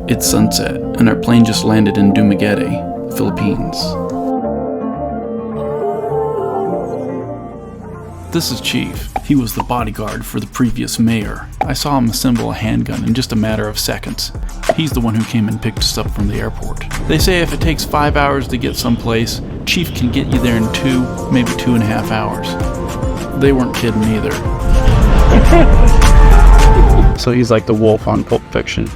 It's sunset, and our plane just landed in Dumaguete, Philippines. This is Chief. He was the bodyguard for the previous mayor. I saw him assemble a handgun in just a matter of seconds. He's the one who came and picked us up from the airport. They say if it takes 5 hours to get someplace, Chief can get you there in 2, maybe 2.5 hours. They weren't kidding either. So he's like the wolf on Pulp Fiction.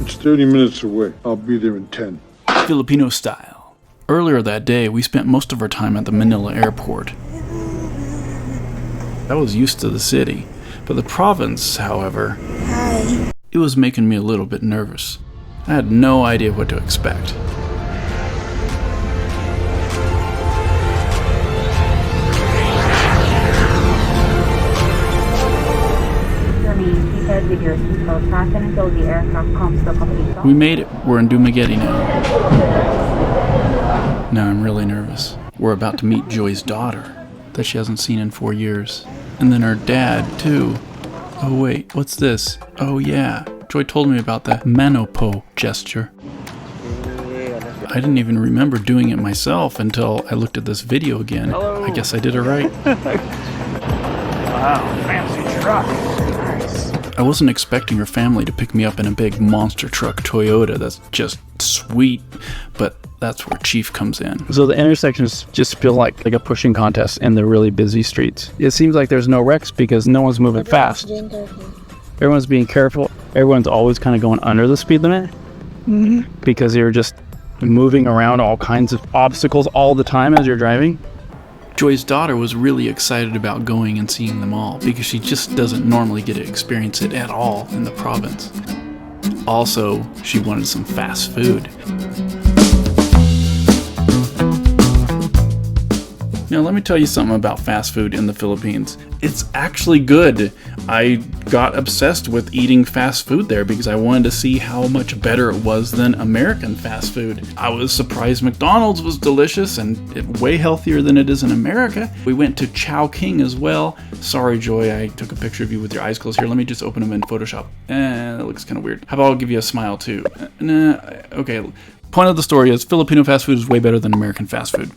It's 30 minutes away. I'll be there in 10. Filipino style. Earlier that day, we spent most of our time at the Manila airport. I was used to the city, but the province, however, it was making me a little bit nervous. I had no idea what to expect. With your seatbelt fastened until the aircraft comes to complete stop. We made it. We're in Dumaguete now. Now I'm really nervous. We're about to meet Joy's daughter that she hasn't seen in 4 years. And then her dad, too. Oh wait, what's this? Oh yeah, Joy told me about the manopo gesture. I didn't even remember doing it myself until I looked at this video again. Hello. I guess I did it right. Wow, fancy truck. Nice. I wasn't expecting her family to pick me up in a big monster truck Toyota that's just sweet, but that's where Chief comes in. So the intersections just feel like a pushing contest in the really busy streets. It seems like there's no wrecks because no one's moving fast. Everyone's being careful. Everyone's always kind of going under the speed limit because you're just moving around all kinds of obstacles all the time as you're driving. Joy's daughter was really excited about going and seeing them all because she just doesn't normally get to experience it at all in the province. Also, she wanted some fast food. Now let me tell you something about fast food in the Philippines. It's actually good. I got obsessed with eating fast food there because I wanted to see how much better it was than American fast food. I was surprised McDonald's was delicious and way healthier than it is in America. We went to Chowking as well. Sorry, Joy, I took a picture of you with your eyes closed. Here, let me just open them in Photoshop. That looks kind of weird. How about I'll give you a smile too? Nah, okay. Point of the story is Filipino fast food is way better than American fast food.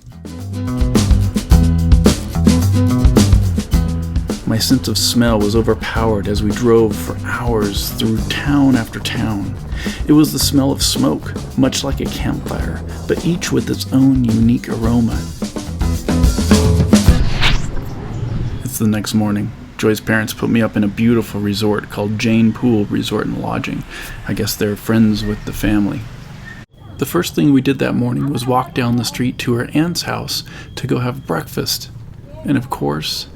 My sense of smell was overpowered as we drove for hours through town after town. It was the smell of smoke, much like a campfire, but each with its own unique aroma. It's the next morning. Joy's parents put me up in a beautiful resort called Jane Pool Resort and Lodging. I guess they're friends with the family. The first thing we did that morning was walk down the street to her aunt's house to go have breakfast. And of course,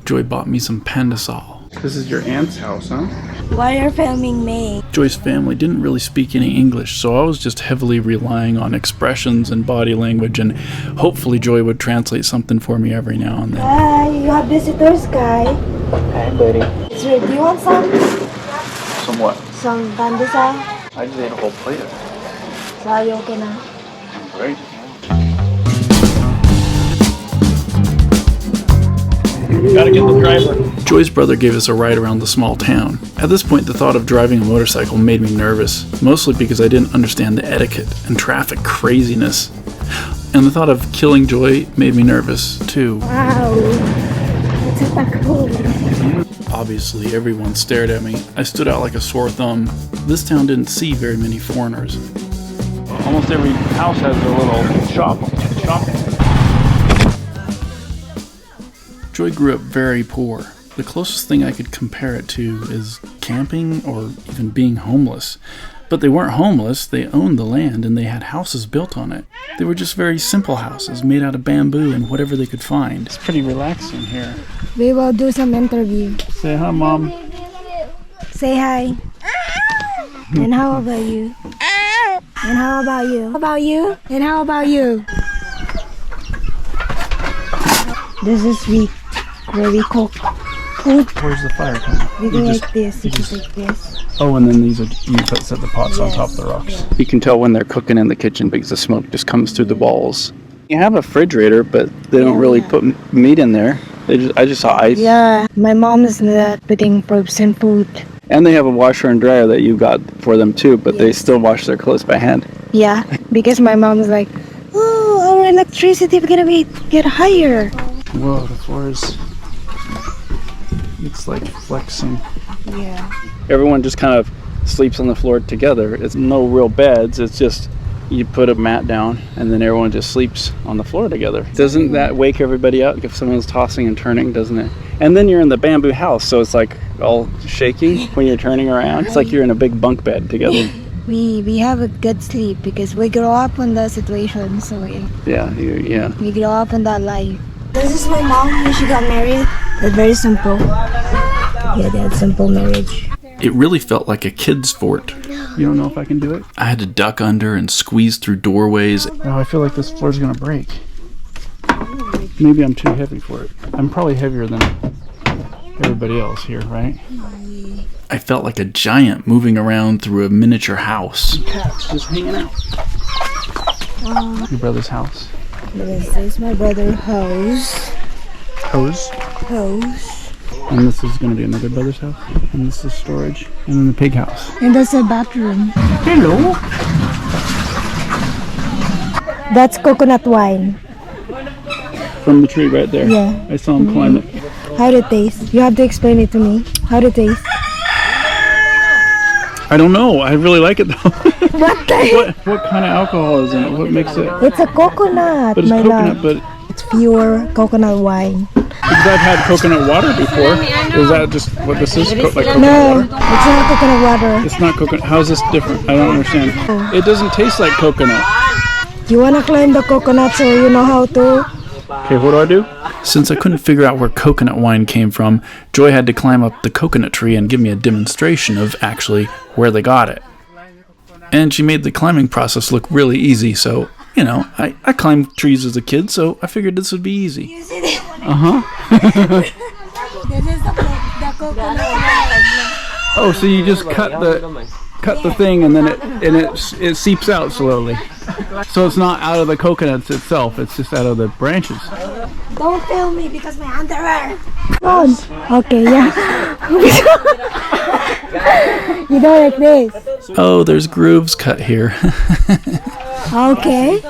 Joy bought me some Pandasol. This is your aunt's house, huh? Why are you filming me? Joy's family didn't really speak any English, so I was just heavily relying on expressions and body language, and hopefully Joy would translate something for me every now and then. Hi, you have visitors, Kai. Hi, buddy. Sir, do you want some? Some what? Some pandesal? I just ate a whole plate of it. So are you okay now? Great. Gotta get the driver. Joy's brother gave us a ride around the small town. At this point, the thought of driving a motorcycle made me nervous, mostly because I didn't understand the etiquette and traffic craziness. And the thought of killing Joy made me nervous, too. Wow, it's a cool. Obviously, everyone stared at me. I stood out like a sore thumb. This town didn't see very many foreigners. Almost every house has a little shop. Joy grew up very poor. The closest thing I could compare it to is camping or even being homeless. But they weren't homeless, they owned the land and they had houses built on it. They were just very simple houses made out of bamboo and whatever they could find. It's pretty relaxing here. We will do some interview. Say hi, Mom. Say hi. And how about you? And how about you? How about you? And how about you? This is where we cook food. Where's the fire coming? We do like this. You just like this. Oh, and then these are you set the pots on top of the rocks. Yeah. You can tell when they're cooking in the kitchen because the smoke just comes through the walls. You have a refrigerator, but they don't really put meat in there. I just saw ice. Yeah, my mom is not putting frozen food. And they have a washer and dryer that you got for them too, but they still wash their clothes by hand. Yeah, because my mom was like, oh, our electricity is gonna get higher. Whoa, the floor is... It's like flexing. Yeah. Everyone just kind of sleeps on the floor together. It's no real beds. It's just you put a mat down and then everyone just sleeps on the floor together. Doesn't that wake everybody up if someone's tossing and turning, doesn't it? And then you're in the bamboo house, so it's like all shaking when you're turning around. It's like you're in a big bunk bed together. We have a good sleep because we grow up in that situation, so we grow up in that life. This is my mom when she got married. They're very simple. Yeah, they had simple marriage. It really felt like a kid's fort. You don't know if I can do it? I had to duck under and squeeze through doorways. Oh, I feel like this floor's gonna break. Maybe I'm too heavy for it. I'm probably heavier than everybody else here, right? I felt like a giant moving around through a miniature house. Cats just hanging out. Your brother's house. This is my brother's house. Hose. And this is gonna be another brother's house. And this is storage. And then the pig house. And that's a bathroom. Hello. That's coconut wine. From the tree right there. Yeah. I saw him climb it. How to taste? You have to explain it to me. How to taste? I don't know. I really like it though. What the? What kind of alcohol is in it? What makes it? It's a coconut, But it's my coconut, love. but It's pure coconut wine. because I've had coconut water before. Is that just what this is? Like coconut No, water? it's not coconut water. It's not coconut. How is this different? I don't understand. It doesn't taste like coconut. You wanna climb the coconut so you know how to? Okay, what do I do? Since I couldn't figure out where coconut wine came from, Joy had to climb up the coconut tree and give me a demonstration of actually where they got it. And she made the climbing process look really easy, so, you know, I climbed trees as a kid, so I figured this would be easy. This is the coconut. Oh, so you just cut the thing and then it seeps out slowly. So it's not out of the coconuts itself, it's just out of the branches. Don't film me because my underwear. On. Okay, yeah. You do like this. Oh, there's grooves cut here. Okay.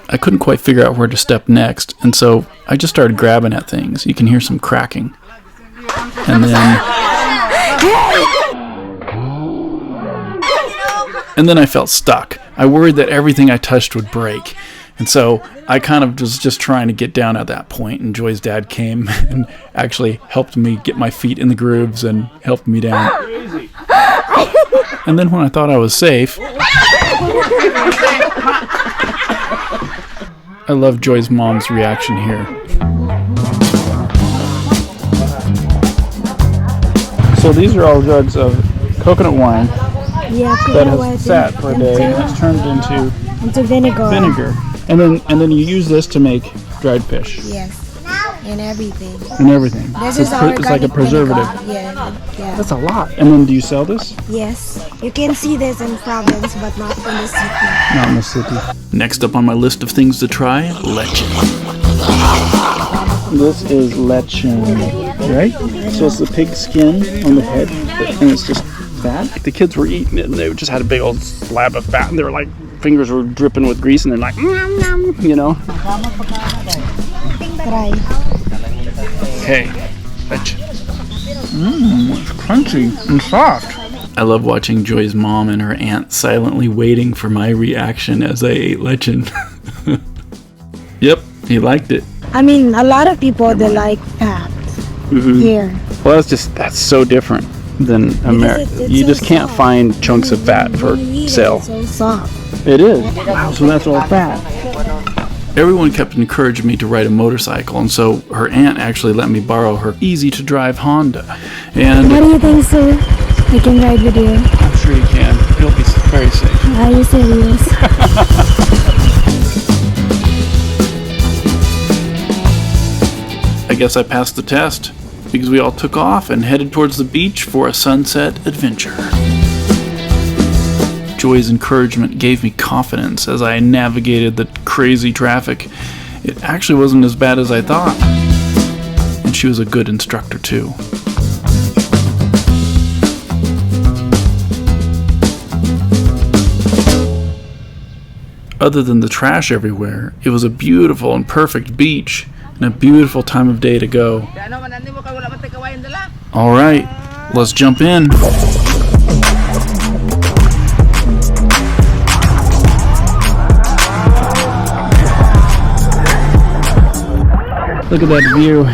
I couldn't quite figure out where to step next, and so I just started grabbing at things. You can hear some cracking. And then I felt stuck. I worried that everything I touched would break. And so I kind of was just trying to get down at that point, and Joy's dad came and actually helped me get my feet in the grooves and helped me down. And then when I thought I was safe, I love Joy's mom's reaction here. So these are all jugs of coconut wine Yeah, that has sat for a day and it's turned into vinegar. And then you use this to make dried fish Yes. And everything. and everything. This It's is it's like a organic preservative. vinegar. Yeah. That's a lot. And then do you sell this? Yes. You can see this in province, but not in the city. Not in the city. Next up on my list of things to try, lechon. This is lechon, right? So it's the pig skin on the head, and it's just fat. The kids were eating it, and they just had a big old slab of fat, and they were like, fingers were dripping with grease, and they're like, you know? Try. Okay, lechon. It's crunchy and soft. I love watching Joy's mom and her aunt silently waiting for my reaction as I ate lechon. Yep, he liked it. I mean, a lot of people, they like fat here. Well, that's so different than America. it's You so just can't soft. find chunks of fat for When you eat sale. It's so soft. It is. Wow, so that's all fat. Everyone kept encouraging me to ride a motorcycle, and so her aunt actually let me borrow her easy-to-drive Honda. What And do you think, sir? I can ride with you. I'm sure you can. It'll be very safe. Are you serious? I guess I passed the test, because we all took off and headed towards the beach for a sunset adventure. Joy's encouragement gave me confidence as I navigated the crazy traffic. It actually wasn't as bad as I thought. And she was a good instructor too. Other than the trash everywhere, it was a beautiful and perfect beach and a beautiful time of day to go. Alright, let's jump in. Look at that view.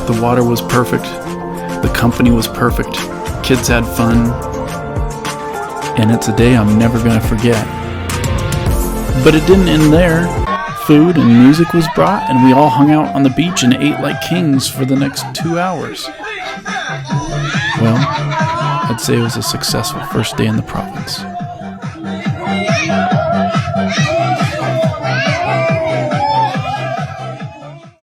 The water was perfect. The company was perfect. Kids had fun. And it's a day I'm never gonna forget. But it didn't end there. Food and music was brought, and we all hung out on the beach and ate like kings for the next 2 hours. Well, I'd say it was a successful first day in the province.